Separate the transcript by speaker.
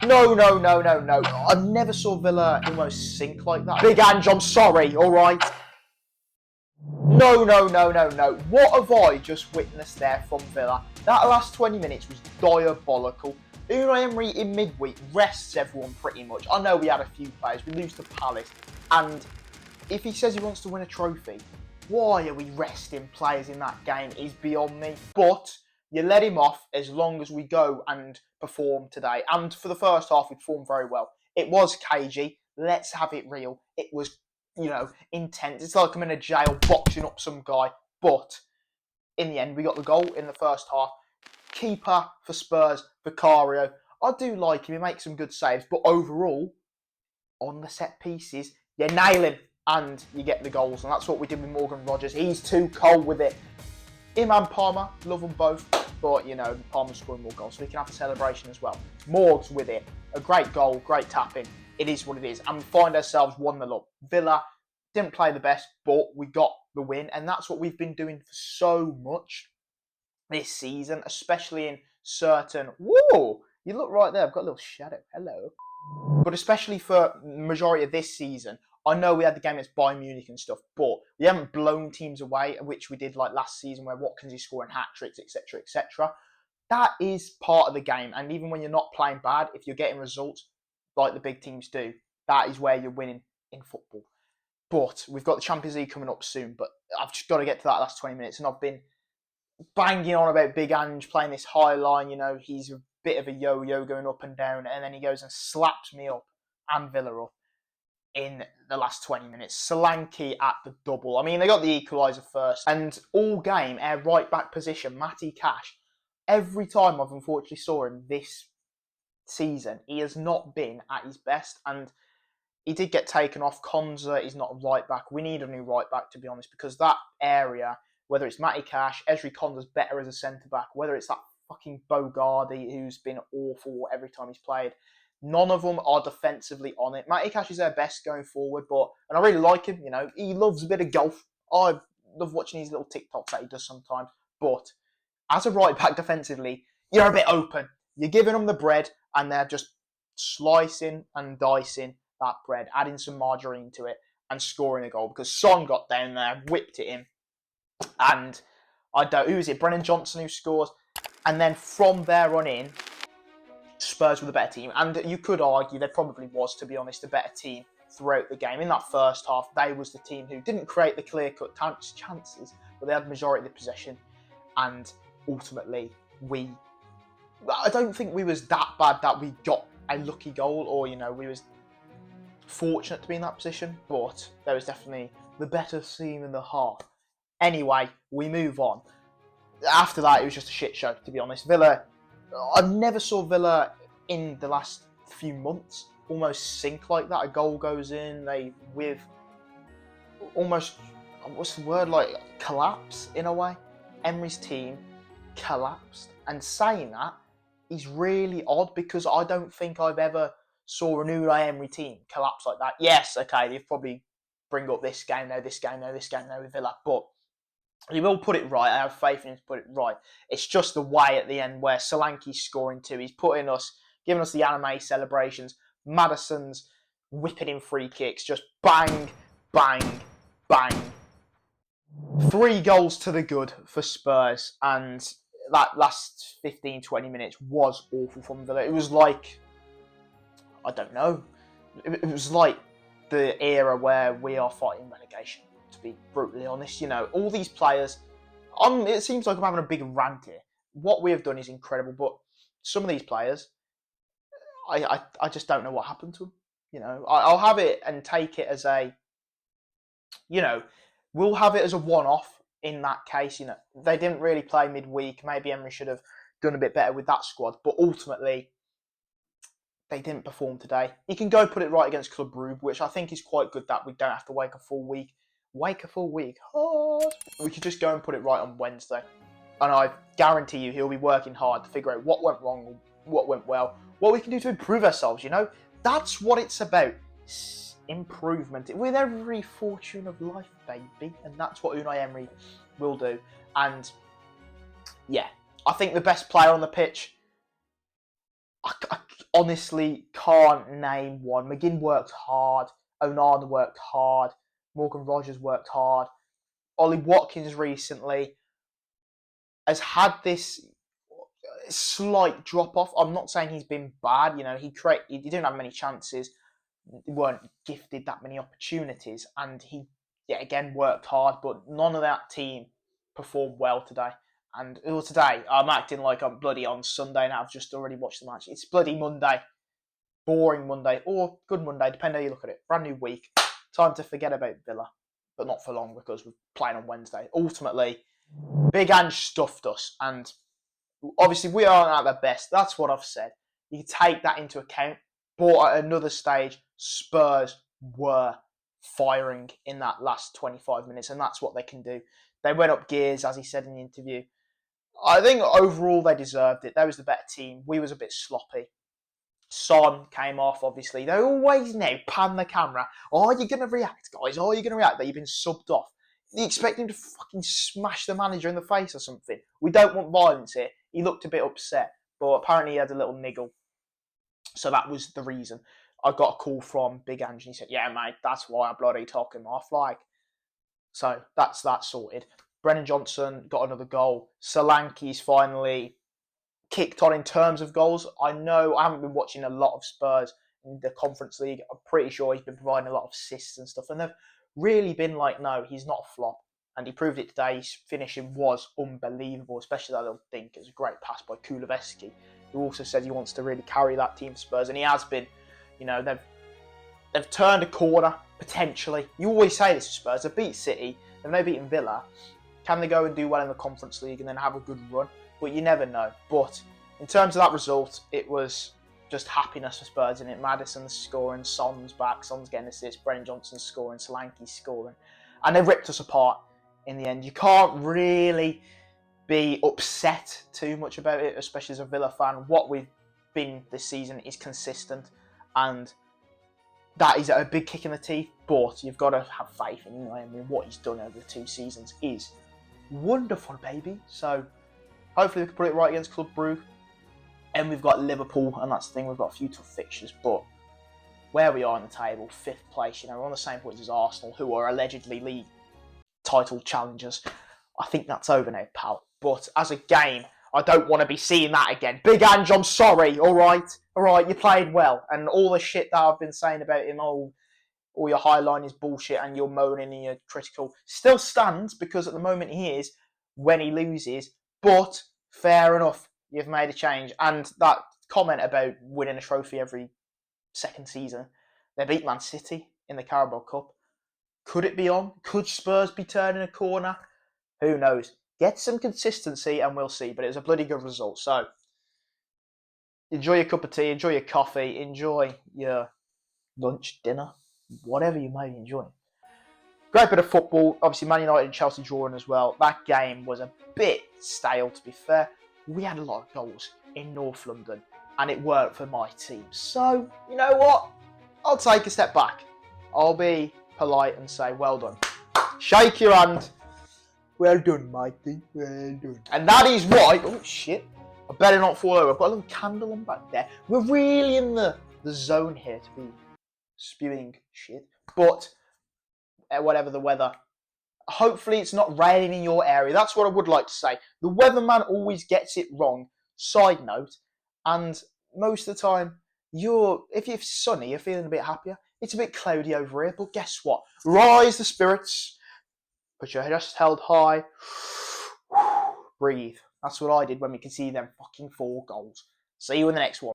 Speaker 1: No, no, no, no, no. I never saw Villa almost sink like that. Big Ange, I'm sorry, alright? No, no, no, no, no. What have I just witnessed there from Villa? That last 20 minutes was diabolical. Unai Emery in midweek rests everyone pretty much. I know we had a few players. We lose to Palace. And if he says he wants to win a trophy, why are we resting players in that game is beyond me. But you let him off as long as we go and perform today. And for the first half, we performed very well. It was cagey. Let's have it real. It was, intense. It's like I'm in a jail boxing up some guy. But in the end, we got the goal in the first half. Keeper for Spurs, Vicario. I do like him. He makes some good saves. But overall, on the set pieces, you nail him and you get the goals. And that's what we did with Morgan Rogers. He's too cold with it. Him and Palmer, love them both. But, Palmer's scoring more goals, so we can have a celebration as well. Morgs with it. A great goal, great tapping. It is what it is. And we find ourselves 1-0 up. Villa didn't play the best, but we got the win. And that's what we've been doing for so much this season, especially in certain... Whoa! You look right there. I've got a little shadow. Hello. But especially for the majority of this season, I know we had the game against Bayern Munich and stuff, but we haven't blown teams away, which we did like last season where Watkins is scoring hat-tricks, etc., etc. That is part of the game. And even when you're not playing bad, if you're getting results like the big teams do, that is where you're winning in football. But we've got the Champions League coming up soon, but I've just got to get to that last 20 minutes. And I've been banging on about Big Ange playing this high line. He's a bit of a yo-yo going up and down, and then he goes and slaps me up and Villa up in the last 20 minutes. Solanke at the double. I mean, they got the equaliser first. And all game, our right-back position, Matty Cash, every time I've unfortunately saw him this season, he has not been at his best. And he did get taken off. Konza is not a right-back. We need a new right-back, to be honest, because that area, whether it's Matty Cash, Ezri Konza's better as a centre-back, whether it's that fucking Bogardi who's been awful every time he's played, none of them are defensively on it. Matty Cash is their best going forward, and I really like him. He loves a bit of golf. I love watching his little TikToks that he does sometimes. But as a right back defensively, you're a bit open. You're giving them the bread, and they're just slicing and dicing that bread, adding some margarine to it, and scoring a goal. Because Son got down there, whipped it in, and who is it? Brennan Johnson who scores, and then from there on in, Spurs were the better team, and you could argue there probably was, to be honest, a better team throughout the game. In that first half, they was the team who didn't create the clear-cut chances, but they had the majority of the possession, and ultimately, I don't think we was that bad that we got a lucky goal, or, we was fortunate to be in that position, but there was definitely the better team in the half. Anyway, we move on. After that, it was just a shit show, to be honest. Villa... I never saw Villa in the last few months almost sink like that. A goal goes in, with almost, what's the word, collapse in a way. Emery's team collapsed. And saying that is really odd because I don't think I've ever saw an Unai Emery team collapse like that. Yes, okay, they've probably bring up this game now with Villa, but he will put it right. I have faith in him to put it right. It's just the way at the end where Solanke's scoring too. He's giving us the anime celebrations. Maddison's whipping in free kicks. Just bang, bang, bang. 3 goals to the good for Spurs. And that last 15, 20 minutes was awful from Villa. It was like, I don't know. It was like the era where we are fighting relegation. To be brutally honest, all these players, it seems like I'm having a big rant here. What we have done is incredible, but some of these players, I just don't know what happened to them. I'll have it and take it as a, we'll have it as a one-off in that case. They didn't really play midweek. Maybe Emery should have done a bit better with that squad, but ultimately, they didn't perform today. He can go put it right against Club Brugge, which I think is quite good that we don't have to wait a full week. Hard. We could just go and put it right on Wednesday. And I guarantee you he'll be working hard to figure out what went wrong, what went well, what we can do to improve ourselves, That's what it's about. Improvement. With every fortune of life, baby. And that's what Unai Emery will do. And, yeah, I think the best player on the pitch, honestly can't name one. McGinn worked hard. Onana worked hard. Morgan Rogers worked hard. Ollie Watkins recently has had this slight drop off. I'm not saying he's been bad. He didn't have many chances. They weren't gifted that many opportunities, and he again worked hard. But none of that team performed well today. And today I'm acting like I'm bloody on Sunday and I've just already watched the match. It's bloody Monday, boring Monday or good Monday, depending how you look at it. Brand new week, time to forget about Villa, but not for long because we're playing on Wednesday. Ultimately, Big Ange stuffed us, and obviously we aren't at their best. That's what I've said. You take that into account. But at another stage, Spurs were firing in that last 25 minutes, and that's what they can do. They went up gears, as he said in the interview. I think overall they deserved it. They was the better team. We was a bit sloppy. Son came off, obviously. They always pan the camera. Are you going to react, guys? Are you going to react that you've been subbed off? You expect him to fucking smash the manager in the face or something? We don't want violence here. He looked a bit upset, but apparently he had a little niggle. So that was the reason. I got a call from Big Ange and he said, yeah, mate, that's why I bloody took him off. So that's that sorted. Brennan Johnson got another goal. Solanke's finally kicked on in terms of goals. I know I haven't been watching a lot of Spurs in the Conference League. I'm pretty sure he's been providing a lot of assists and stuff. And they've really been like, no, he's not a flop. And he proved it today. His finishing was unbelievable, especially that little dink. It was a great pass by Kuleveski, who also said he wants to really carry that team for Spurs. And he has been. They've turned a corner, potentially. You always say this to Spurs. They've beat City. They've now beaten Villa. Can they go and do well in the Conference League and then have a good run? But you never know. But in terms of that result, it was just happiness for Spurs, and Maddison's scoring, Son's back, Son's getting assists, Brennan Johnson's scoring, Solanke's scoring. And they ripped us apart in the end. You can't really be upset too much about it, especially as a Villa fan. What we've been this season is consistent, and that is a big kick in the teeth, but you've got to have faith in him. I mean, what he's done over the 2 seasons is wonderful, baby. So hopefully we can put it right against Club Brugge. And we've got Liverpool, and that's the thing, we've got a few tough fixtures, but where we are in the table, 5th place, we're on the same points as Arsenal, who are allegedly league title challengers. I think that's over now, pal. But as a game, I don't want to be seeing that again. Big Ange, I'm sorry, all right, you played well, and all the shit that I've been saying about him, all your highline is bullshit, and you're moaning and you're critical, still stands, because at the moment he is, when he loses, but fair enough. You've made a change. And that comment about winning a trophy every second season, they beat Man City in the Carabao Cup. Could it be on? Could Spurs be turning a corner? Who knows? Get some consistency and we'll see. But it was a bloody good result. So, enjoy your cup of tea, enjoy your coffee, enjoy your lunch, dinner, whatever you may be enjoying. Great bit of football. Obviously, Man United and Chelsea drawing as well. That game was a bit stale, to be fair. We had a lot of goals in North London, and it worked for my team. So, you know what? I'll take a step back. I'll be polite and say, well done. Shake your hand. Well done, matey. Well done. And that is why... Oh, shit. I better not fall over. I've got a little candle on back there. We're really in the zone here to be spewing shit. But, whatever the weather... Hopefully it's not raining in your area. That's what I would like to say. The weatherman always gets it wrong. Side note. And most of the time, if it's sunny, you're feeling a bit happier. It's a bit cloudy over here, but guess what? Rise the spirits. Put your chest held high. Breathe. That's what I did when we conceded them fucking 4 goals. See you in the next one.